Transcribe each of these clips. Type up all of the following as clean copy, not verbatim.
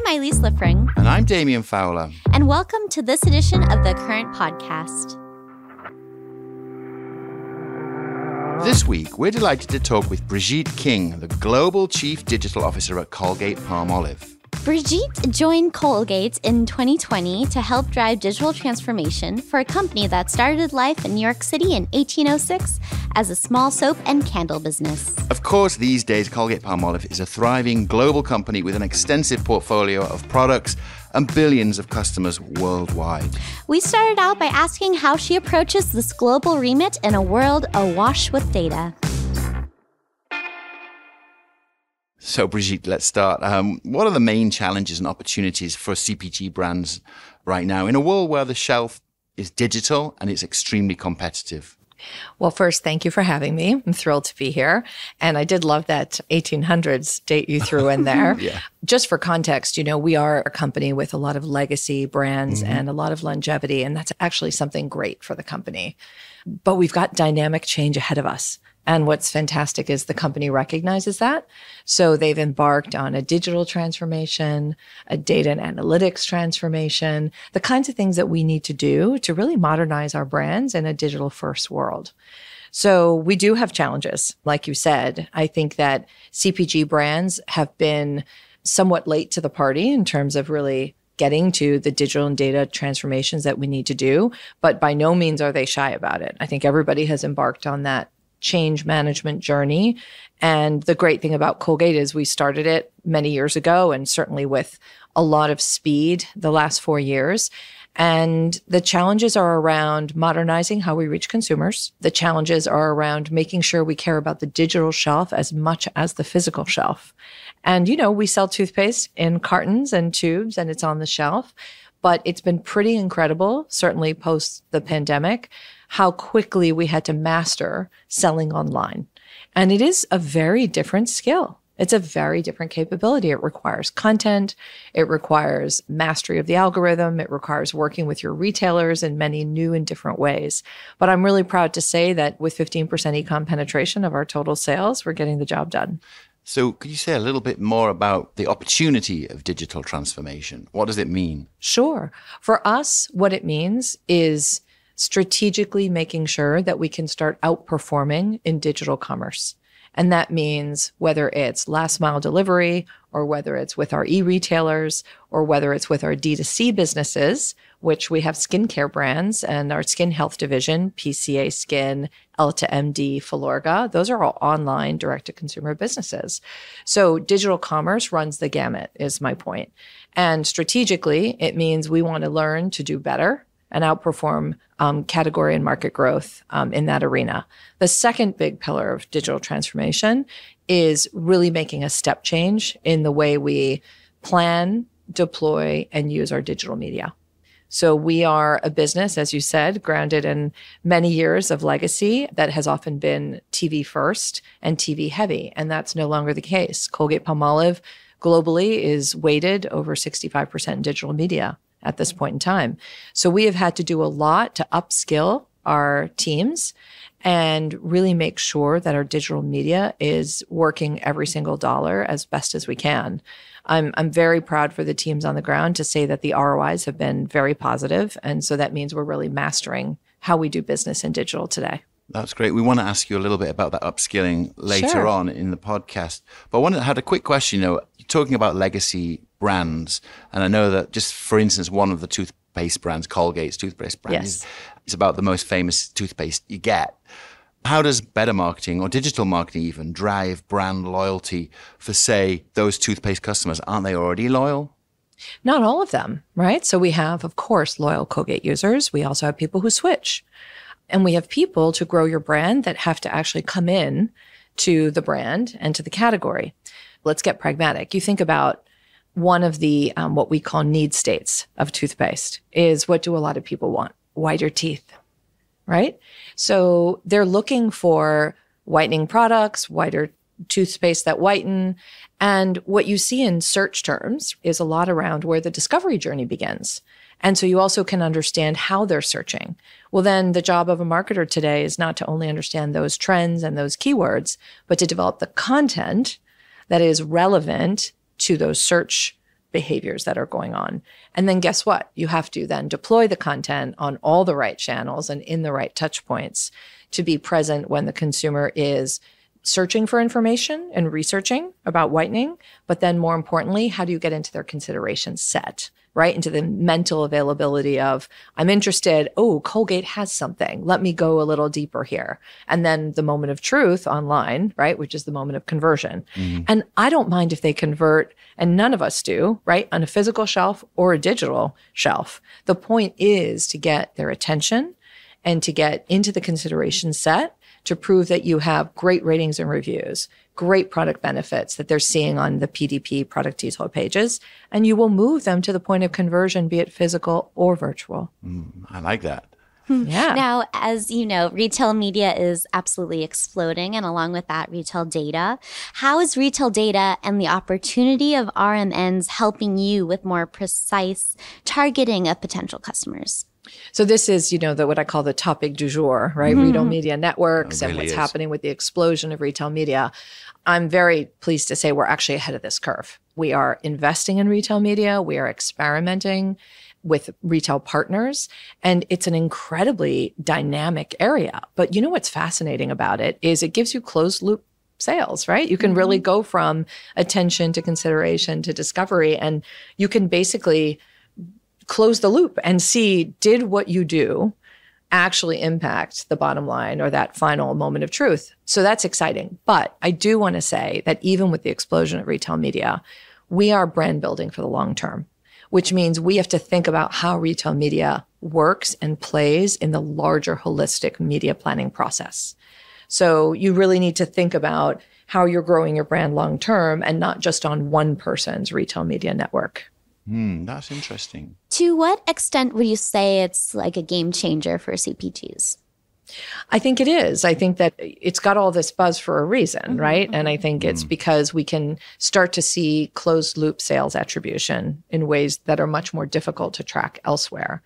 Eileen Liffring. And I'm Damian Fowler. And welcome to this edition of the Current Podcast. This week, we're delighted to talk with Brigitte King, the Global Chief Digital Officer at Colgate-Palmolive. Brigitte joined Colgate in 2020 to help drive digital transformation for a company that started life in New York City in 1806 as a small soap and candle business. Of course, these days, Colgate-Palmolive is a thriving global company with an extensive portfolio of products and billions of customers worldwide. We started out by asking how she approaches this global remit in a world awash with data. So, Brigitte, let's start. What are the main challenges and opportunities for CPG brands right now in a world where the shelf is digital and it's extremely competitive? Well, first, thank you for having me. I'm thrilled to be here. And I did love that 1800s date you threw in there. Yeah. Just for context, we are a company with a lot of legacy brands and a lot of longevity, and that's actually something great for the company. But we've got dynamic change ahead of us. And what's fantastic is the company recognizes that. So they've embarked on a digital transformation, a data and analytics transformation, the kinds of things that we need to do to really modernize our brands in a digital first world. So we do have challenges. Like you said, I think that CPG brands have been somewhat late to the party in terms of really getting to the digital and data transformations that we need to do, but by no means are they shy about it. I think everybody has embarked on that change management journey. And the great thing about Colgate is we started it many years ago and certainly with a lot of speed the last 4 years. And the challenges are around modernizing how we reach consumers. The challenges are around making sure we care about the digital shelf as much as the physical shelf. And, we sell toothpaste in cartons and tubes and it's on the shelf. But it's been pretty incredible, certainly post the pandemic, how quickly we had to master selling online. And it is a very different skill. It's a very different capability. It requires content. It requires mastery of the algorithm. It requires working with your retailers in many new and different ways. But I'm really proud to say that with 15% e-com penetration of our total sales, we're getting the job done. So could you say a little bit more about the opportunity of digital transformation? What does it mean? Sure. For us, what it means is strategically making sure that we can start outperforming in digital commerce. And that means whether it's last mile delivery or whether it's with our e-retailers or whether it's with our D2C businesses, which we have skincare brands and our skin health division, PCA Skin, Elta MD, Filorga, those are all online direct-to-consumer businesses. So digital commerce runs the gamut is my point. And strategically, it means we want to learn to do better and outperform category and market growth in that arena. The second big pillar of digital transformation is really making a step change in the way we plan, deploy, and use our digital media. So we are a business, as you said, grounded in many years of legacy that has often been TV first and TV heavy, and that's no longer the case. Colgate-Palmolive globally is weighted over 65% in digital media at this point in time. So we have had to do a lot to upskill our teams and really make sure that our digital media is working every single dollar as best as we can. I'm very proud for the teams on the ground to say that the ROIs have been very positive. And so that means we're really mastering how we do business in digital today. That's great. We want to ask you a little bit about that upskilling later on in the podcast. But I had a quick question. You're talking about legacy brands. And I know that just, for instance, one of the toothpaste brands, Colgate's toothpaste brand, is about the most famous toothpaste you get. How does better marketing or digital marketing even drive brand loyalty for, say, those toothpaste customers? Aren't they already loyal? Not all of them, right? So we have, of course, loyal Colgate users. We also have people who switch. And we have people to grow your brand that have to actually come in to the brand and to the category. Let's get pragmatic. You think about one of the what we call need states of toothpaste is, what do a lot of people want? Whiter teeth, right? So they're looking for whitening products, whiter toothpaste that whiten. And what you see in search terms is a lot around where the discovery journey begins. And so you also can understand how they're searching. Well, then the job of a marketer today is not to only understand those trends and those keywords, but to develop the content that is relevant to those search behaviors that are going on. And then guess what? You have to then deploy the content on all the right channels and in the right touch points to be present when the consumer is searching for information and researching about whitening. But then more importantly, how do you get into their consideration set, right? Into the mental availability of, I'm interested, oh, Colgate has something. Let me go a little deeper here. And then the moment of truth online, right? Which is the moment of conversion. Mm-hmm. And I don't mind if they convert, and none of us do, right? On a physical shelf or a digital shelf. The point is to get their attention and to get into the consideration set to prove that you have great ratings and reviews, great product benefits that they're seeing on the PDP product detail pages, and you will move them to the point of conversion, be it physical or virtual. I like that. Yeah. Now, as you know, retail media is absolutely exploding, and along with that, retail data. How is retail data and the opportunity of RMNs helping you with more precise targeting of potential customers? So this is, what I call the topic du jour, right? Mm-hmm. Retail media networks and what's happening with the explosion of retail media. I'm very pleased to say we're actually ahead of this curve. We are investing in retail media. We are experimenting with retail partners, and it's an incredibly dynamic area. But what's fascinating about it is it gives you closed loop sales, right? You can really go from attention to consideration to discovery, and you can basically close the loop and see, did what you do actually impact the bottom line or that final moment of truth? So that's exciting. But I do want to say that even with the explosion of retail media, we are brand building for the long term, which means we have to think about how retail media works and plays in the larger holistic media planning process. So you really need to think about how you're growing your brand long term and not just on one person's retail media network. That's interesting. To what extent would you say it's like a game changer for CPGs? I think it is. I think that it's got all this buzz for a reason, right? And I think it's because we can start to see closed loop sales attribution in ways that are much more difficult to track elsewhere.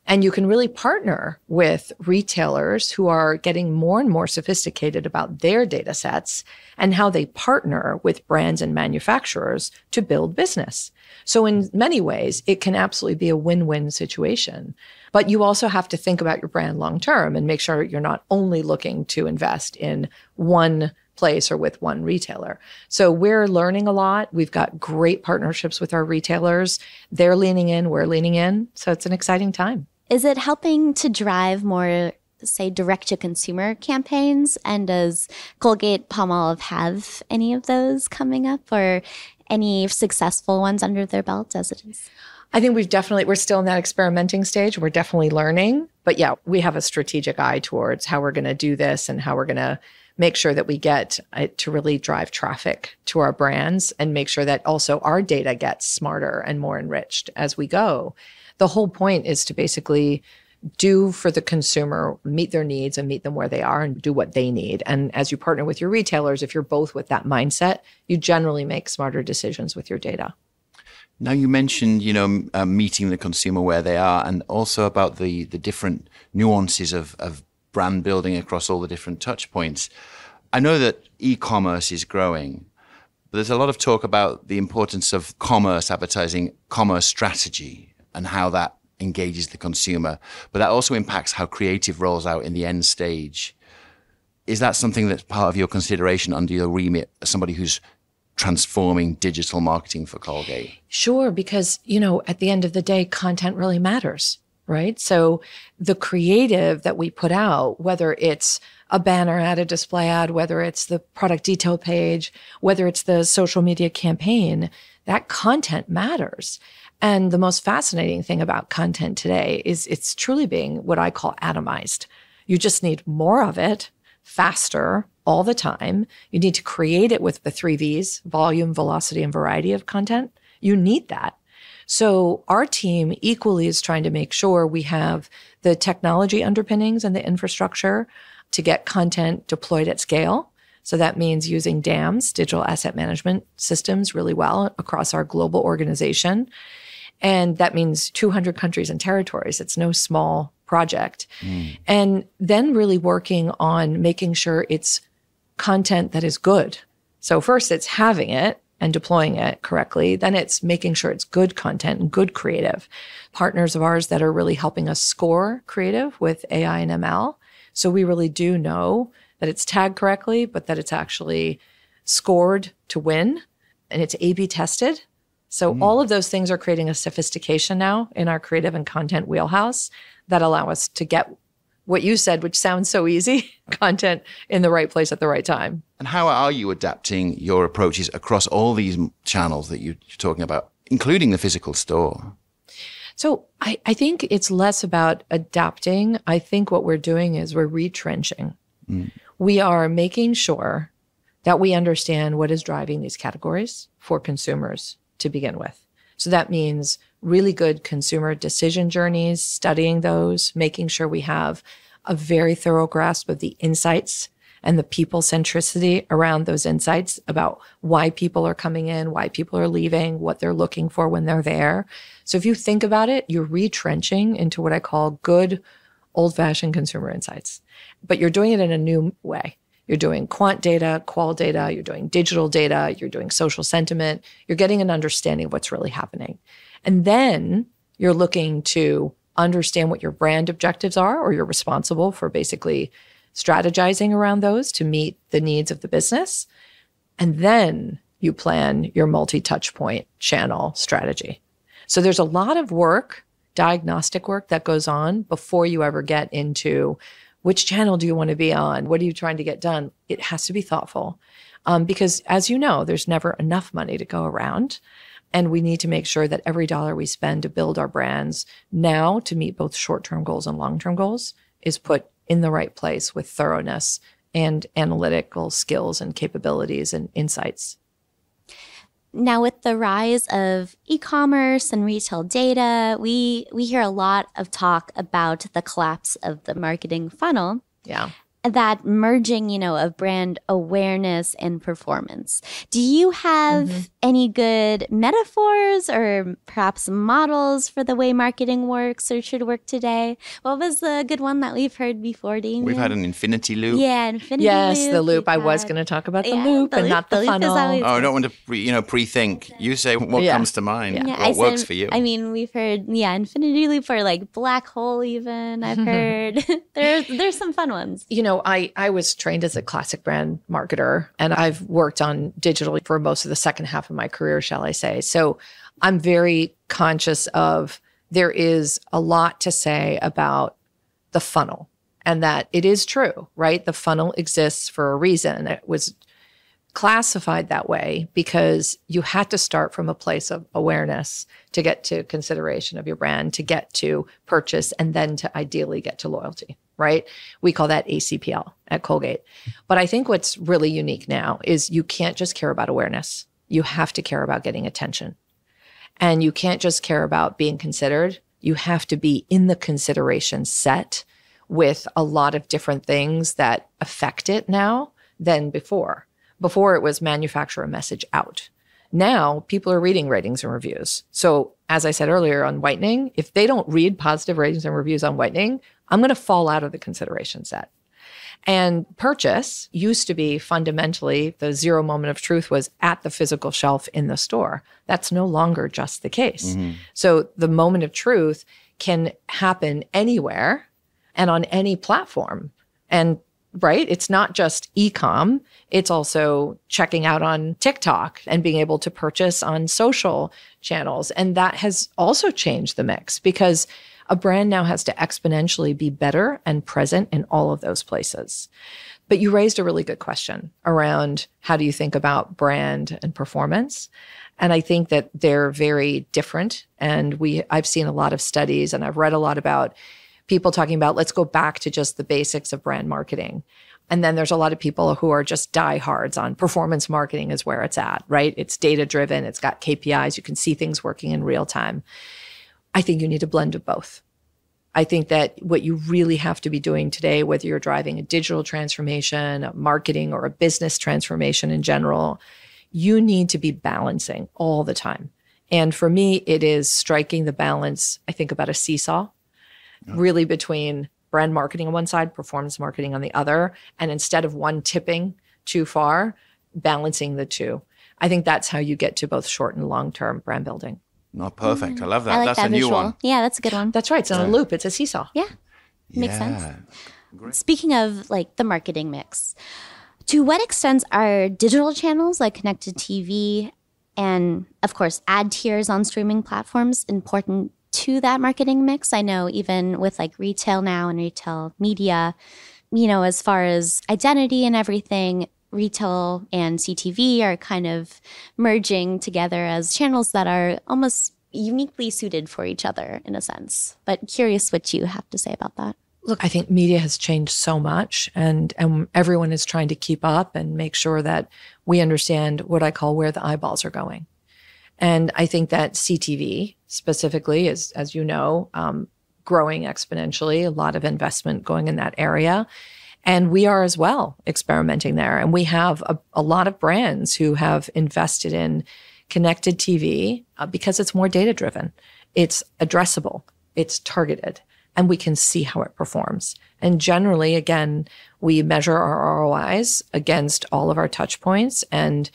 And you can really partner with retailers who are getting more and more sophisticated about their data sets and how they partner with brands and manufacturers to build business. So in many ways, it can absolutely be a win-win situation. But you also have to think about your brand long-term and make sure you're not only looking to invest in one place or with one retailer. So we're learning a lot. We've got great partnerships with our retailers. They're leaning in, we're leaning in. So it's an exciting time. Is it helping to drive more, say, direct-to-consumer campaigns? And does Colgate-Palmolive have any of those coming up or any successful ones under their belt as it is? I think we're still in that experimenting stage. We're definitely learning. But yeah, we have a strategic eye towards how we're going to do this and how we're going to make sure that we get to really drive traffic to our brands and make sure that also our data gets smarter and more enriched as we go. The whole point is to basically do for the consumer, meet their needs and meet them where they are and do what they need. And as you partner with your retailers, if you're both with that mindset, you generally make smarter decisions with your data. Now you mentioned, meeting the consumer where they are and also about the different nuances of brand building across all the different touch points. I know that e-commerce is growing, but there's a lot of talk about the importance of commerce advertising, commerce strategy, and how that engages the consumer. But that also impacts how creative rolls out in the end stage. Is that something that's part of your consideration under your remit as somebody who's transforming digital marketing for Colgate? Sure, because, at the end of the day, content really matters, right? So the creative that we put out, whether it's a banner ad, a display ad, whether it's the product detail page, whether it's the social media campaign, that content matters. And the most fascinating thing about content today is it's truly being what I call atomized. You just need more of it, faster, all the time. You need to create it with the 3 V's, volume, velocity, and variety of content. You need that. So our team equally is trying to make sure we have the technology underpinnings and the infrastructure to get content deployed at scale. So that means using DAMs, digital asset management systems, really well across our global organization. And that means 200 countries and territories. It's no small project. And then really working on making sure it's content that is good. So first it's having it, and deploying it correctly. Then it's making sure it's good content and good creative. Partners of ours that are really helping us score creative with AI and ML. So we really do know that it's tagged correctly, but that it's actually scored to win and it's A/B tested. So all of those things are creating a sophistication now in our creative and content wheelhouse that allow us to get what you said, which sounds so easy, content in the right place at the right time. And how are you adapting your approaches across all these channels that you're talking about, including the physical store? So I think it's less about adapting. I think what we're doing is we're retrenching. We are making sure that we understand what is driving these categories for consumers to begin with. So that means really good consumer decision journeys, studying those, making sure we have a very thorough grasp of the insights and the people centricity around those insights about why people are coming in, why people are leaving, what they're looking for when they're there. So if you think about it, you're retrenching into what I call good old-fashioned consumer insights, but you're doing it in a new way. You're doing quant data, qual data, you're doing digital data, you're doing social sentiment, you're getting an understanding of what's really happening. And then you're looking to understand what your brand objectives are, or you're responsible for basically strategizing around those to meet the needs of the business. And then you plan your multi-touch point channel strategy. So there's a lot of work, diagnostic work that goes on before you ever get into which channel do you want to be on? What are you trying to get done? It has to be thoughtful because, as you know, there's never enough money to go around. And we need to make sure that every dollar we spend to build our brands now to meet both short-term goals and long-term goals is put in the right place with thoroughness and analytical skills and capabilities and insights. Now, with the rise of e-commerce and retail data, we hear a lot of talk about the collapse of the marketing funnel. Yeah. That merging, of brand awareness and performance. Do you have any good metaphors or perhaps models for the way marketing works or should work today? What was the good one that we've heard before, Damien? We've had an infinity loop. Yeah, infinity loop. Yes, the loop. I was going to talk about the loop and not the funnel. I don't want to pre-think. You say what comes to mind, what works for you. I mean, we've heard, infinity loop or like black hole even. I've heard. There's some fun ones. I was trained as a classic brand marketer, and I've worked on digital for most of the second half of my career, shall I say. So I'm very conscious of there is a lot to say about the funnel and that it is true, right? The funnel exists for a reason. It was classified that way because you had to start from a place of awareness to get to consideration of your brand, to get to purchase, and then to ideally get to loyalty. Right? We call that ACPL at Colgate. But I think what's really unique now is you can't just care about awareness. You have to care about getting attention. And you can't just care about being considered. You have to be in the consideration set with a lot of different things that affect it now than before. Before it was manufacture a message out. Now people are reading ratings and reviews. So as I said earlier on whitening, if they don't read positive ratings and reviews on whitening, I'm going to fall out of the consideration set. And purchase used to be fundamentally the zero moment of truth was at the physical shelf in the store. That's no longer just the case. So the moment of truth can happen anywhere and on any platform. And right, it's not just e-com. It's also checking out on TikTok and being able to purchase on social channels. And that has also changed the mix because a brand now has to exponentially be better and present in all of those places. But you raised a really good question around how do you think about brand and performance? And I think that they're very different. And I've seen a lot of studies and I've read a lot about people talking about, let's go back to just the basics of brand marketing. And then there's a lot of people who are just diehards on performance marketing is where it's at, right? It's data driven. It's got KPIs. You can see things working in real time. I think you need a blend of both. I think that what you really have to be doing today, whether you're driving a digital transformation, a marketing, or a business transformation in general, you need to be balancing all the time. And for me, it is striking the balance, I think about a seesaw, really between brand marketing on one side, performance marketing on the other. And instead of one tipping too far, balancing the two. I think that's how you get to both short and long-term brand building. Not perfect. I love that. I like That's that a new visual. one. Yeah, that's a good one. That's right. It's on a loop. It's a seesaw. Yeah, makes sense. Great. Speaking of like the marketing mix, to what extent are digital channels like connected TV and, of course, ad tiers on streaming platforms important to that marketing mix? I know even with like retail now and retail media, as far as identity and everything, retail and CTV are kind of merging together as channels that are almost uniquely suited for each other in a sense. But curious what you have to say about that. Look, I think media has changed so much and everyone is trying to keep up and make sure that we understand what I call where the eyeballs are going. And I think that CTV specifically is, as you know, growing exponentially, a lot of investment going in that area. And we are as well experimenting there. And we have a lot of brands who have invested in connected TV because it's more data driven. It's addressable. It's targeted. And we can see how it performs. And generally, again, we measure our ROIs against all of our touch points. And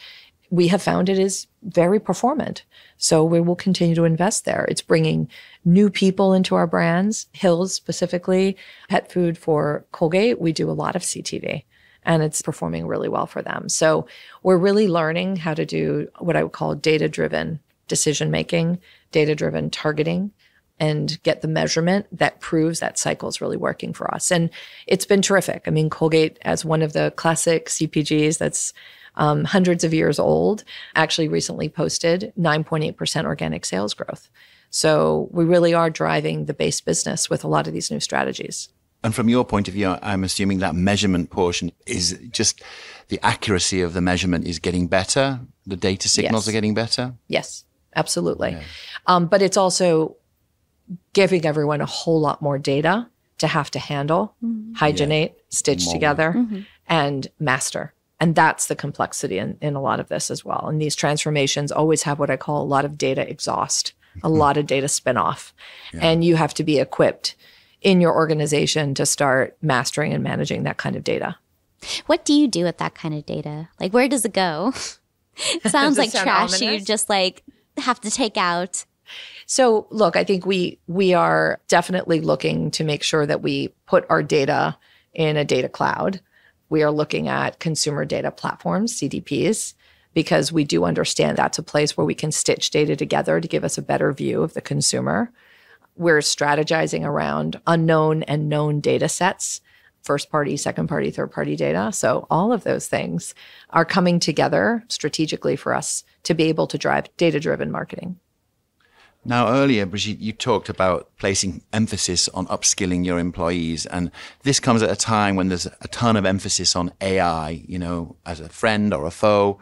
we have found it is very performant. So we will continue to invest there. It's bringing new people into our brands. Hills specifically, pet food for Colgate, we do a lot of CTV and it's performing really well for them. So we're really learning how to do what I would call data-driven decision-making, data-driven targeting, and get the measurement that proves that cycle is really working for us. And it's been terrific. I mean, Colgate, as one of the classic CPGs that's hundreds of years old, actually recently posted 9.8% organic sales growth. So we really are driving the base business with a lot of these new strategies. And from your point of view, I'm assuming that measurement portion is just the accuracy of the measurement is getting better. The data signals are getting better. Yes, absolutely. Yeah. But it's also giving everyone a whole lot more data to have to handle, hygienate, stitch together, and master. And that's the complexity in a lot of this as well. And these transformations always have what I call a lot of data exhaust, a lot of data spin-off. Yeah. And you have to be equipped in your organization to start mastering and managing that kind of data. What do you do with that kind of data? Like, where does it go? It sounds like trash you just like have to take out. So look, I think we are definitely looking to make sure that we put our data in a data cloud. We are looking at consumer data platforms, CDPs, because we do understand that's a place where we can stitch data together to give us a better view of the consumer. We're strategizing around unknown and known data sets, first party, second party, third party data. So all of those things are coming together strategically for us to be able to drive data-driven marketing. Now, earlier, Brigitte, you talked about placing emphasis on upskilling your employees. And this comes at a time when there's a ton of emphasis on AI, as a friend or a foe.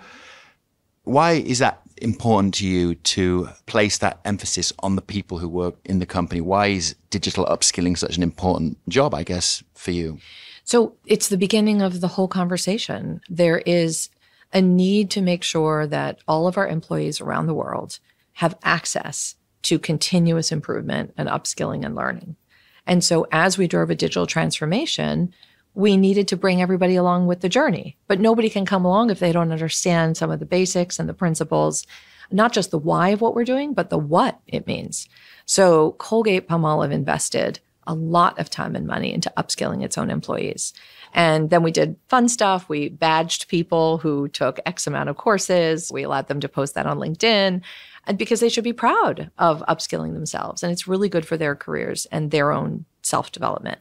Why is that important to you to place that emphasis on the people who work in the company? Why is digital upskilling such an important job, I guess, for you? So it's the beginning of the whole conversation. There is a need to make sure that all of our employees around the world have access to continuous improvement and upskilling and learning. And so as we drove a digital transformation, we needed to bring everybody along with the journey. But nobody can come along if they don't understand some of the basics and the principles, not just the why of what we're doing, but the what it means. So Colgate-Palmolive invested a lot of time and money into upskilling its own employees. And then we did fun stuff. We badged people who took X amount of courses. We allowed them to post that on LinkedIn, and because they should be proud of upskilling themselves. And it's really good for their careers and their own self-development.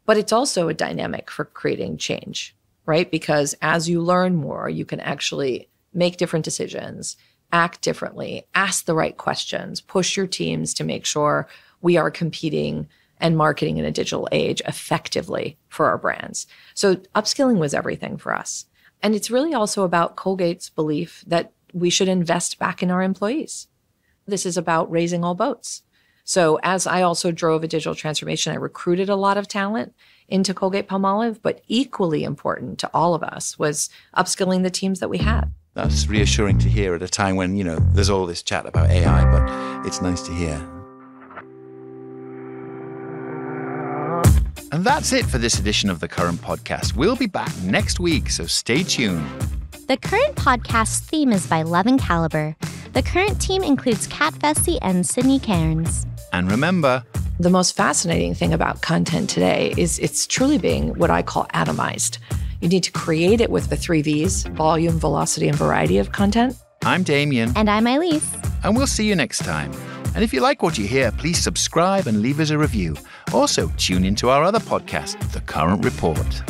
But it's also a dynamic for creating change, right? Because as you learn more, you can actually make different decisions, act differently, ask the right questions, push your teams to make sure we are competing and marketing in a digital age effectively for our brands. So upskilling was everything for us. And it's really also about Colgate's belief that we should invest back in our employees. This is about raising all boats. So as I also drove a digital transformation, I recruited a lot of talent into Colgate-Palmolive, but equally important to all of us was upskilling the teams that we had. That's reassuring to hear at a time when, there's all this chat about AI, but it's nice to hear. And that's it for this edition of The Current Podcast. We'll be back next week, so stay tuned. The current podcast theme is by Love and Caliber. The current team includes Kat Vesey and Sydney Cairns. And remember, the most fascinating thing about content today is it's truly being what I call atomized. You need to create it with the 3 V's, volume, velocity, and variety of content. I'm Damien. And I'm Elise. And we'll see you next time. And if you like what you hear, please subscribe and leave us a review. Also, tune into our other podcast, The Current Report.